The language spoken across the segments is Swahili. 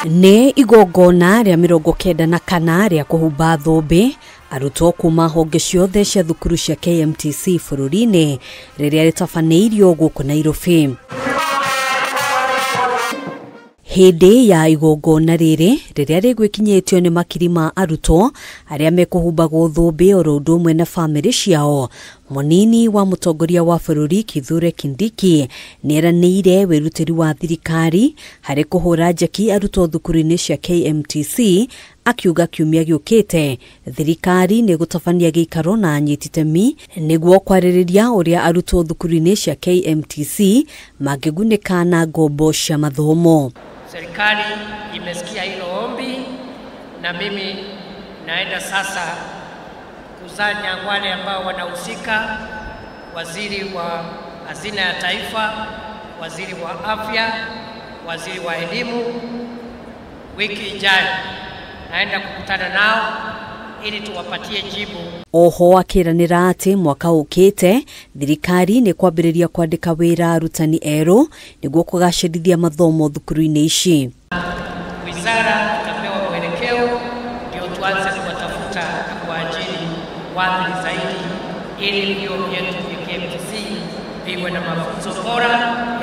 Nĩ igongona rĩa 94 rĩa kũhumba thũmbĩ arutwo kuma honge ciothe cia thukuru cia KMTC bũrũri-inĩ rĩrĩa rĩtabanĩirio gũkũ Nairobi. Hĩndĩ ya igongona rĩrĩ rĩrĩa rĩgwĩkinyĩtio nĩ makiri ma arutwo arĩa mekũhumbagwo thũmbĩ oro ũndũ ũmwe na bamĩrĩ ciao, mũnini wa mũtongoria wa bũrũri Kithure Kindiki nĩeranĩire wĩrutĩri wa thirikari harĩ kũhũra njeki arutwo thukuru-inĩ cia KMTC, akiuga kiumia gĩũkĩte thirikari nĩ gũtabania gĩikaro na anyiti itemi nĩguo kwarĩrĩria ũrĩa arutwo thukuru-inĩ cia KMTC mangĩgunĩka na ngombo cia mathomo. Serikali imesikia hilo ombi na mimi naenda sasa kusanya wale ambao wanahusika, waziri wa hazina ya taifa, waziri wa afya, waziri wa elimu. Wiki ijayo naenda kukutana nao ili tuwapatie jibu. Oho akiranĩra atĩ mwaka ũkĩte thirikari nĩ kwambĩrĩria kwandĩka wĩra arutani erũ nĩguo kũgacĩrithia mathomo thukuru-inĩ ici. Wizara itapewa mwelekeo ndio tuanze kuwatafuta na kuajiri watu zaidi ili vyuo vyetu vya KMTC viwe na mafunzo bora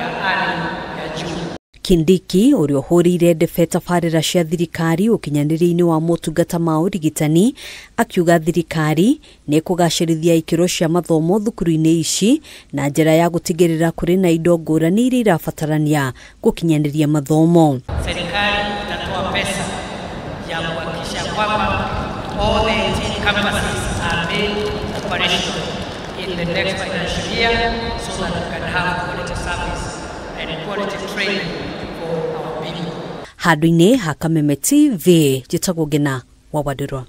ya hali ya juu. Kindiki ũrĩa ũhũrĩire ndebe tabarĩra cia thirikari ũkinyanĩria-inĩ wa motungata ma ũrigitani akiuga thirikari nĩ kũgacĩrithia ikĩro cia mathomo thukuru-inĩ ici na njĩra ya gũtigĩrĩra kũrĩ na indo ngũrani iria irabatarania gũkinyanĩria mathomo. Serikali itatoa pesa ya kuhakikisha kwamba all the 18 campuses are made operational in the next financial year so that we can have quality service and quality training. Handũ-inĩ ha Kameme TV, njĩtagwo Ngina wa Wadĩrwa.